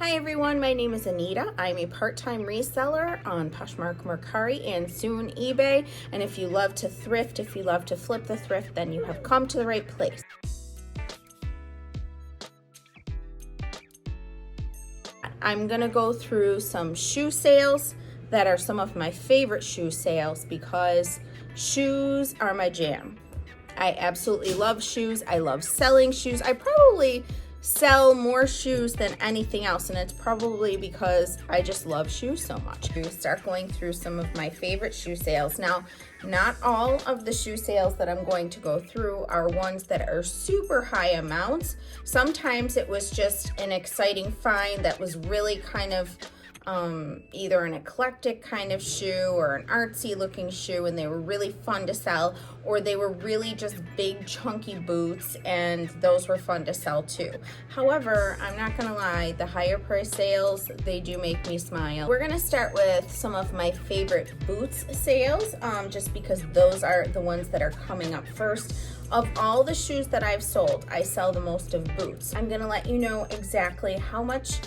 Hi everyone, my name is Anita. I'm a part-time reseller on Poshmark, Mercari, and soon eBay. And if you love to thrift, if you love to flip the thrift, then you have come to the right place. I'm gonna go through some shoe sales that are some of my favorite shoe sales because shoes are my jam. I absolutely love shoes. I love selling shoes. I probably sell more shoes than anything else, and it's probably because I just love shoes so much. We start going through some of my favorite shoe sales. Now, not all of the shoe sales that I'm going to go through are ones that are super high amounts. Sometimes it was just an exciting find that was really kind of either an eclectic kind of shoe or an artsy looking shoe, and they were really fun to sell, or they were really just big chunky boots, and those were fun to sell too. However, I'm not gonna lie, the higher price sales, they do make me smile. We're gonna start with some of my favorite boots sales, just because those are the ones that are coming up first. Of all the shoes that I've sold, I sell the most of boots. I'm gonna let you know exactly how much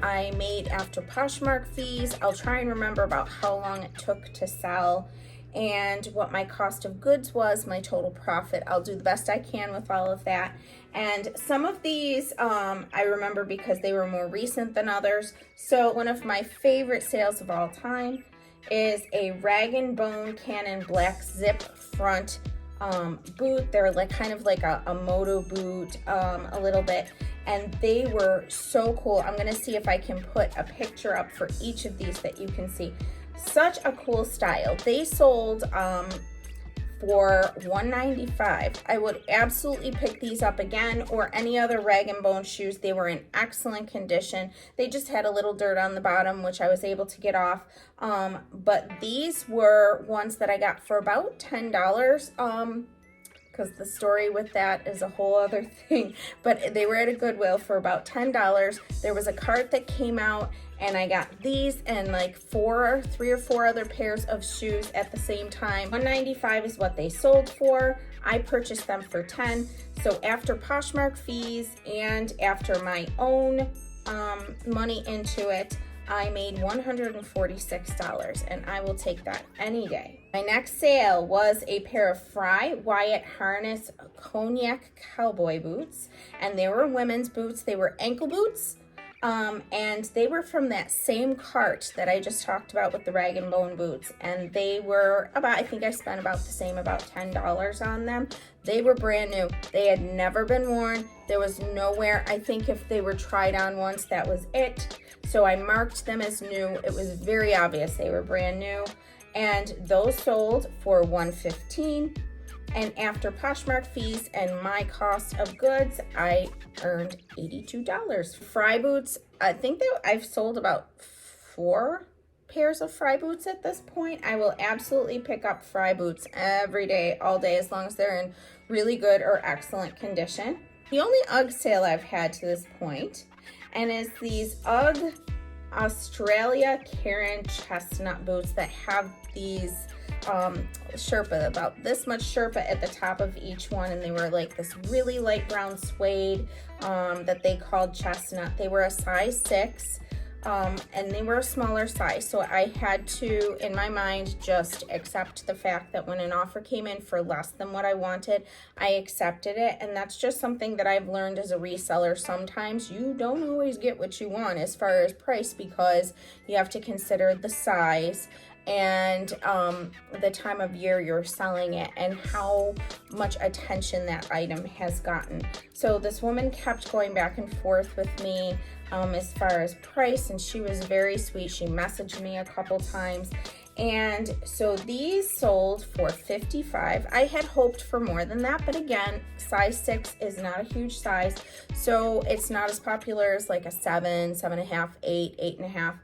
I made after Poshmark fees. I'll try and remember about how long it took to sell and what my cost of goods was, my total profit. I'll do the best I can with all of that. And some of these I remember because they were more recent than others. So one of my favorite sales of all time is a Rag & Bone Cannon black zip front boot. They're like kind of like a moto boot a little bit, and they were so cool. I'm gonna see if I can put a picture up for each of these that you can see. Such a cool style. They sold for $195. I would absolutely pick these up again, or any other Rag & Bone shoes. They were in excellent condition. They just had a little dirt on the bottom, which I was able to get off. But these were ones that I got for about $10. Because the story with that is a whole other thing, but they were at a Goodwill for about $10. There was a cart that came out, and I got these and like three or four other pairs of shoes at the same time. $195 is what they sold for. I purchased them for $10. So after Poshmark fees and after my own money into it, I made $146, and I will take that any day. My next sale was a pair of Frye Wyatt Harness Cognac cowboy boots, and they were women's boots. They were ankle boots, and they were from that same cart that I just talked about with the Rag & Bone boots, and they were about, I think I spent about the same, about $10 on them. They were brand new. They had never been worn. There was nowhere, I think if they were tried on once, that was it. So I marked them as new. It was very obvious they were brand new. And those sold for $115. And after Poshmark fees and my cost of goods, I earned $82. Frye boots, I think that I've sold about 4 pairs of Frye boots at this point. I will absolutely pick up Frye boots every day, all day, as long as they're in really good or excellent condition. The only UGG sale I've had to this point, and it's these UGG Australia Karen chestnut boots that have these Sherpa, about this much Sherpa at the top of each one, and they were like this really light brown suede that they called chestnut. They were a size 6. And they were a smaller size, so I had to, in my mind, just accept the fact that when an offer came in for less than what I wanted, I accepted it. And that's just something that I've learned as a reseller. Sometimes you don't always get what you want as far as price, because you have to consider the size and the time of year you're selling it and how much attention that item has gotten. So this woman kept going back and forth with me as far as price, and she was very sweet. She messaged me a couple times, and so these sold for $55. I had hoped for more than that, but again, size 6 is not a huge size, so it's not as popular as like a 7, 7.5, 8, 8.5.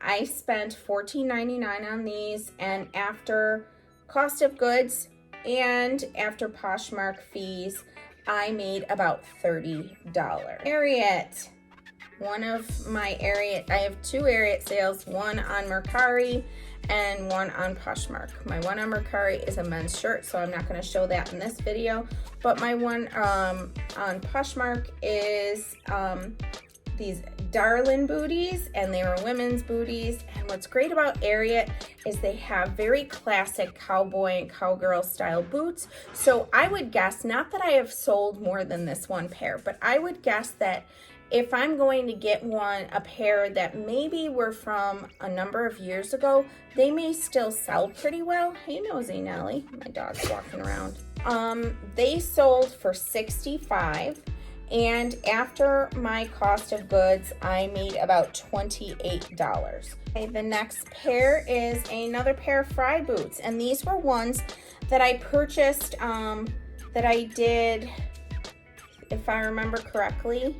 I spent $14.99 on these, and after cost of goods and after Poshmark fees, I made about $30. Ariat, one of my Ariat, I have 2 Ariat sales, one on Mercari and one on Poshmark. My one on Mercari is a men's shirt, so I'm not going to show that in this video, but my one on Poshmark is these darling booties, and they were women's booties. And what's great about Ariat is they have very classic cowboy and cowgirl style boots. So I would guess, not that I have sold more than this one pair, but I would guess that if I'm going to get a pair that maybe were from a number of years ago, they may still sell pretty well. Hey, Nosy Nelly, my dog's walking around. They sold for $65, and after my cost of goods, I made about $28. Okay, the next pair is another pair of Frye boots, and these were ones that I purchased, that I did, if I remember correctly,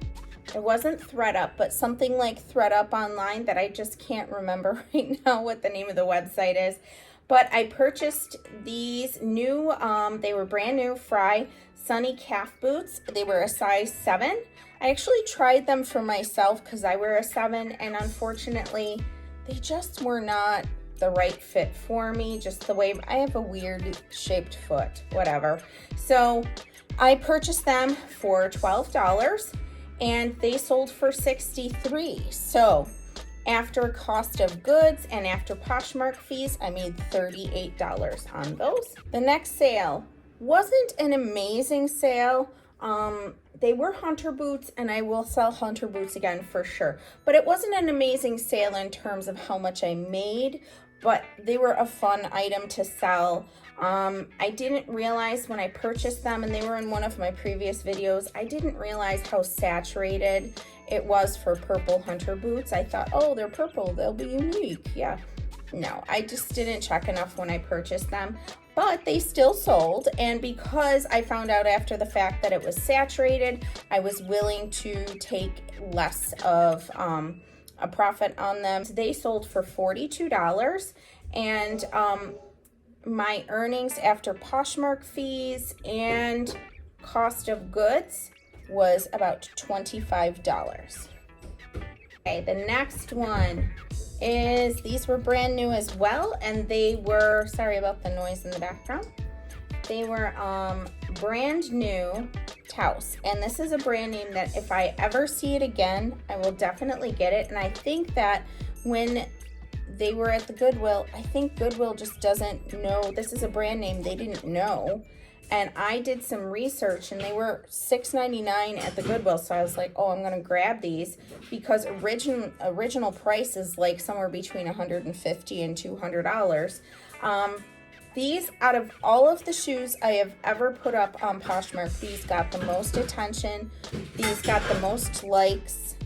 it wasn't ThredUp, but something like ThredUp online that I just can't remember right now what the name of the website is. But I purchased these new, they were brand new Frye Sunny calf boots. They were a size 7. I actually tried them for myself because I wear a 7, and unfortunately, they just were not the right fit for me. Just the way, I have a weird shaped foot, whatever. So I purchased them for $12. And they sold for $63. So after cost of goods and after Poshmark fees, I made $38 on those. The next sale wasn't an amazing sale. They were hunter boots, and I will sell hunter boots again for sure. But it wasn't an amazing sale in terms of how much I made, but they were a fun item to sell. I didn't realize when I purchased them, and they were in one of my previous videos, I didn't realize how saturated it was for purple hunter boots. I thought, oh, they're purple, they'll be unique. Yeah, no, I just didn't check enough when I purchased them, but they still sold. And because I found out after the fact that it was saturated, I was willing to take less of a profit on them. So they sold for $42, and my earnings after Poshmark fees and cost of goods was about $25. Okay, the next one is, these were brand new as well, and they were, sorry about the noise in the background, they were brand new Taos, and this is a brand name that if I ever see it again, I will definitely get it. And I think that when they were at the Goodwill, I think Goodwill just doesn't know this is a brand name. They didn't know, and I did some research, and they were $6.99 at the Goodwill. So I was like, oh, I'm gonna grab these because original price is like somewhere between $150 and $200. These, out of all of the shoes I have ever put up on Poshmark, these got the most attention. These got the most likes.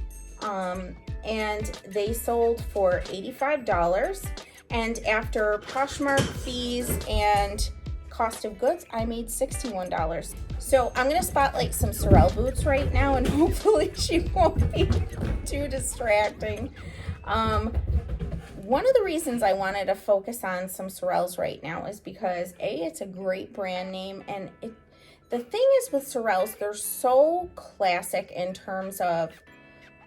And they sold for $85. And after Poshmark fees and cost of goods, I made $61. So I'm gonna spotlight some Sorel boots right now, and hopefully she won't be too distracting. One of the reasons I wanted to focus on some Sorels right now is because A, it's a great brand name, and the thing is with Sorels, they're so classic in terms of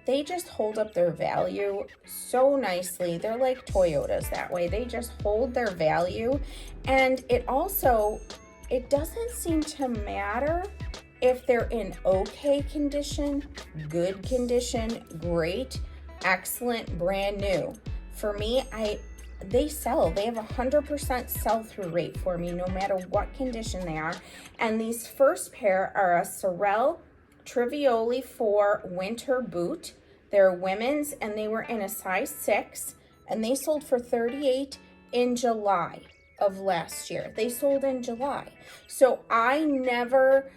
they just hold up their value so nicely. They're like Toyotas that way. They just hold their value. And it doesn't seem to matter if they're in okay condition, good condition, great, excellent, brand new. For me, they sell. They have 100% sell-through rate for me, no matter what condition they are. And these first pair are a Sorel Trivioli 4 winter boot. They're women's, and they were in a size 6, and they sold for $38 in July of last year. They sold in July. So I never,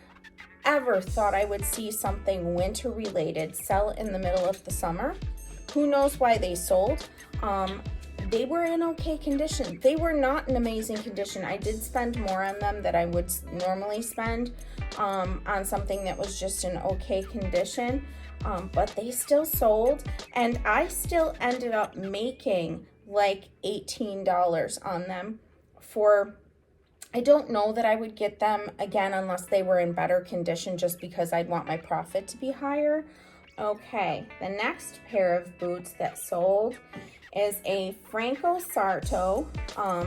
ever thought I would see something winter related sell in the middle of the summer. Who knows why they sold? They were in okay condition. They were not in amazing condition. I did spend more on them than I would normally spend on something that was just in okay condition, but they still sold, and I still ended up making like $18 on them. I don't know that I would get them again unless they were in better condition, just because I'd want my profit to be higher. Okay, the next pair of boots that sold is a Franco Sarto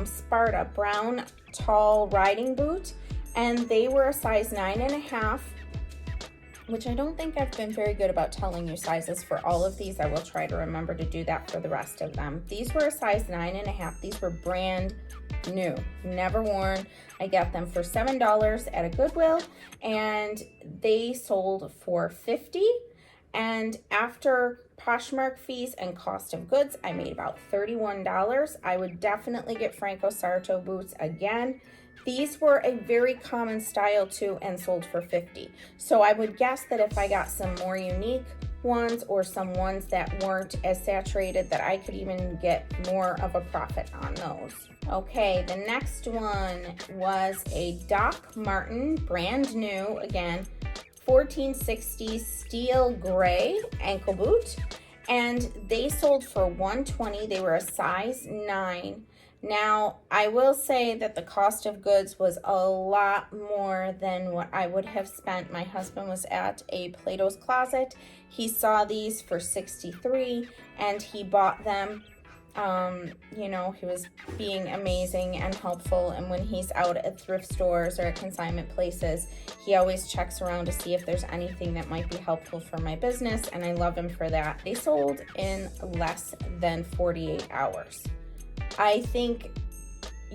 Sparta brown tall riding boot, and they were a size 9.5. which I don't think I've been very good about telling you sizes for all of these. I will try to remember to do that for the rest of them. These were a size 9.5. These were brand new, never worn. I got them for $7 at a Goodwill, and they sold for $50. And after Poshmark fees and cost of goods, I made about $31. I would definitely get Franco Sarto boots again. These were a very common style too and sold for $50. So I would guess that if I got some more unique ones or some ones that weren't as saturated, that I could even get more of a profit on those. Okay, the next one was a Doc Marten, brand new, again, 1460 steel gray ankle boot, and they sold for $120. They were a size 9. Now, I will say that the cost of goods was a lot more than what I would have spent. My husband was at a Plato's Closet. He saw these for $63 and he bought them. You know, he was being amazing and helpful, and when he's out at thrift stores or at consignment places, he always checks around to see if there's anything that might be helpful for my business, and I love him for that. They sold in less than 48 hours. I think,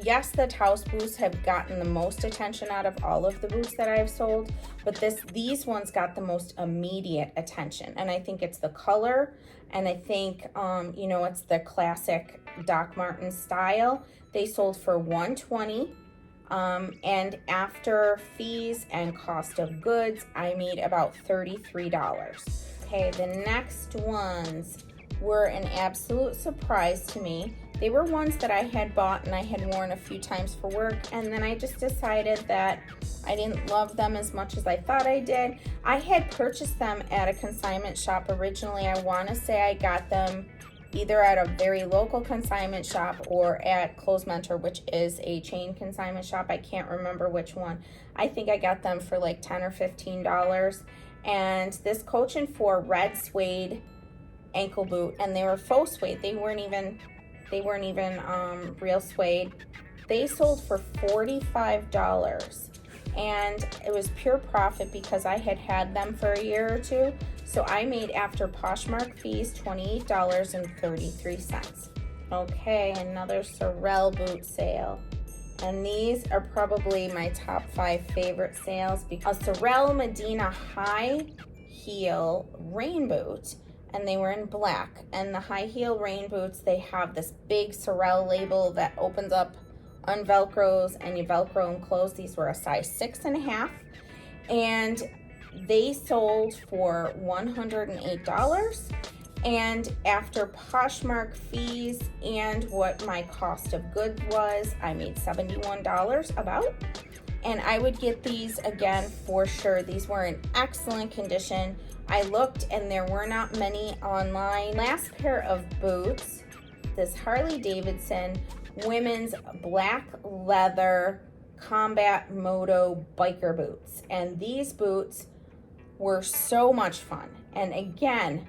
yes, the Taos boots have gotten the most attention out of all of the boots that I've sold, but these ones got the most immediate attention, and I think it's the color, and I think, you know, it's the classic Doc Marten style. They sold for $120, and after fees and cost of goods, I made about $33. Okay, the next ones were an absolute surprise to me. They were ones that I had bought and I had worn a few times for work, and then I just decided that I didn't love them as much as I thought I did. I had purchased them at a consignment shop originally. I want to say I got them either at a very local consignment shop or at Clothes Mentor, which is a chain consignment shop. I can't remember which one. I think I got them for like $10 or $15. And this Coach and 4 red suede ankle boot, and they were faux suede. They weren't even real suede. They sold for $45, and it was pure profit because I had them for a year or two. So I made, after Poshmark fees, $28.33. Okay, another Sorel boot sale. And these are probably my top 5 favorite sales. A Sorel Medina high heel rain boot, and they were in black. And the high heel rain boots, they have this big Sorel label that opens up, unvelcros, and you velcro them closed. These were a size 6.5, and they sold for $108. And after Poshmark fees and what my cost of goods was, I made $71 about. And I would get these again for sure. These were in excellent condition. I looked and there were not many online. Last pair of boots, this Harley Davidson women's black leather combat moto biker boots. And these boots were so much fun. And again,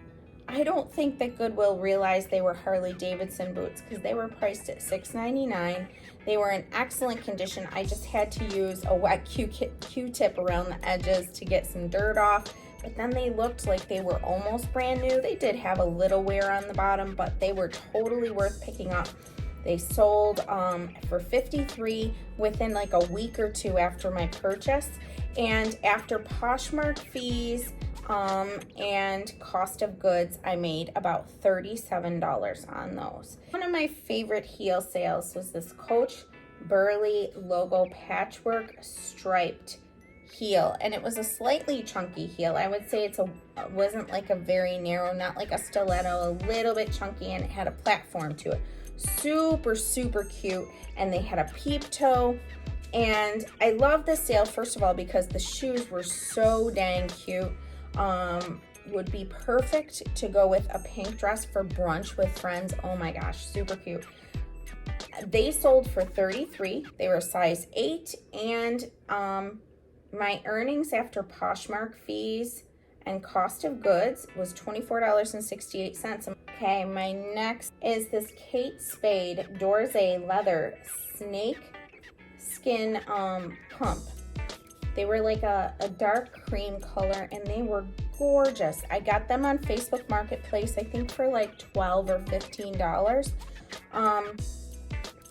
I don't think that Goodwill realized they were Harley Davidson boots because they were priced at $6.99. They were in excellent condition. I just had to use a wet Q-tip around the edges to get some dirt off. But then they looked like they were almost brand new. They did have a little wear on the bottom, but they were totally worth picking up. They sold for $53 within like a week or two after my purchase. And after Poshmark fees and cost of goods, I made about $37 on those. One of my favorite heel sales was this Coach Burley logo patchwork striped heel, and it was a slightly chunky heel. I would say it wasn't like a very narrow, not like a stiletto, a little bit chunky, and it had a platform to it. Super, super cute, and they had a peep toe. And I love this sale, first of all, because the shoes were so dang cute. Would be perfect to go with a pink dress for brunch with friends. Oh my gosh, super cute. They sold for $33. They were a size 8, and my earnings after Poshmark fees and cost of goods was $24.68. Okay, my next is this Kate Spade Dorze leather snake skin pump. They were like a dark cream color, and they were gorgeous. I got them on Facebook Marketplace, I think for like $12 or $15.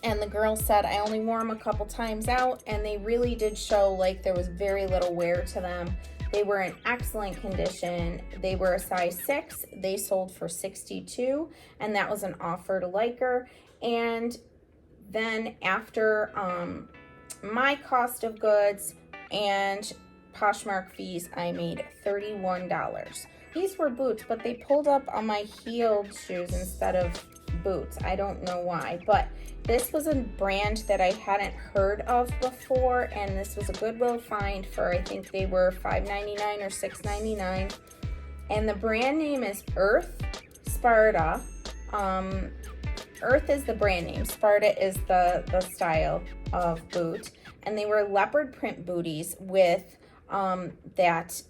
And the girl said I only wore them a couple times out, and they really did show like there was very little wear to them. They were in excellent condition. They were a size 6. They sold for $62, and that was an offer to liker. And then after my cost of goods and Poshmark fees, I made $31. These were boots, but they pulled up on my heeled shoes instead of boots. I don't know why, but this was a brand that I hadn't heard of before, and this was a Goodwill find for, I think they were $5.99 or $6.99. And the brand name is Earth Sparta. Earth is the brand name. Sparta is the style of boot. And they were leopard print booties with that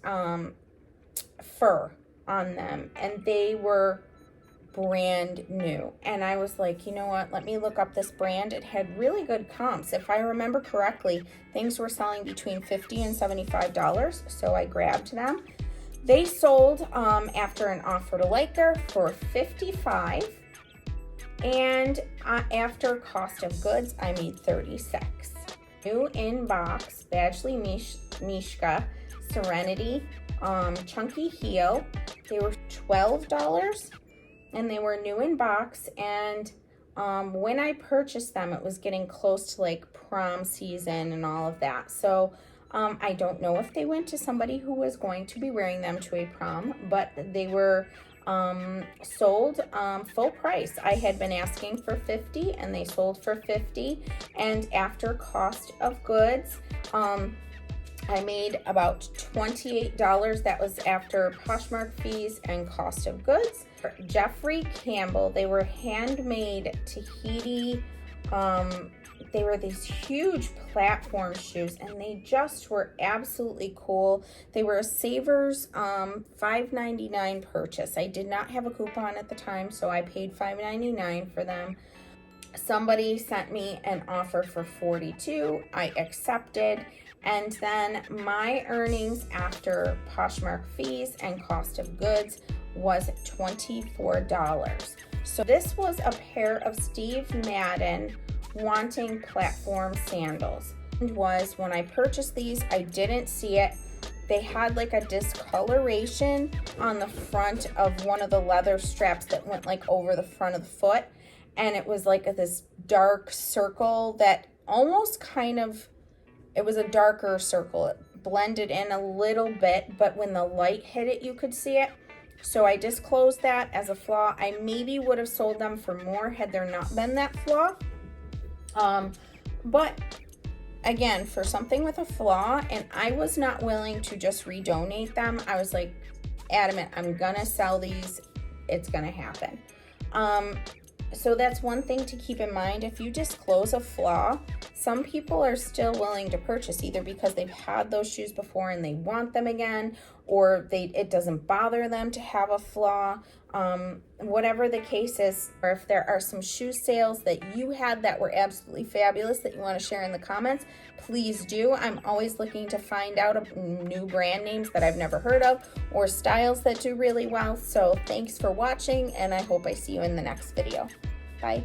fur on them. And they were brand new. And I was like, you know what, let me look up this brand. It had really good comps. If I remember correctly, things were selling between $50 and $75, so I grabbed them. They sold after an offer to liker for $55, and after cost of goods, I made $36. New in box Badgley Mishka Serenity chunky heel. They were $12. And they were new in box, and when I purchased them, it was getting close to like prom season and all of that. So I don't know if they went to somebody who was going to be wearing them to a prom, but they were sold full price. I had been asking for $50, and they sold for $50. And after cost of goods, I made about $28. That was after Poshmark fees and cost of goods. Jeffrey Campbell, they were handmade Tahiti. They were these huge platform shoes, and they just were absolutely cool. They were a Savers $5.99 purchase. I did not have a coupon at the time, so I paid $5.99 for them. Somebody sent me an offer for $42. I accepted. And then my earnings after Poshmark fees and cost of goods was $24. So this was a pair of Steve Madden wanting platform sandals. And was when I purchased these, I didn't see it. They had like a discoloration on the front of one of the leather straps that went like over the front of the foot. And it was like this dark circle that almost kind of, it was a darker circle. It blended in a little bit, but when the light hit it, you could see it. So I disclosed that as a flaw. I maybe would have sold them for more had there not been that flaw. But again, for something with a flaw, and I was not willing to just redonate them. I was like adamant, I'm gonna sell these. It's gonna happen. So that's one thing to keep in mind. If you disclose a flaw, some people are still willing to purchase, either because they've had those shoes before and they want them again, or it doesn't bother them to have a flaw. Whatever the case is, or if there are some shoe sales that you had that were absolutely fabulous that you want to share in the comments, please do. I'm always looking to find out new brand names that I've never heard of or styles that do really well. So thanks for watching, and I hope I see you in the next video. Bye.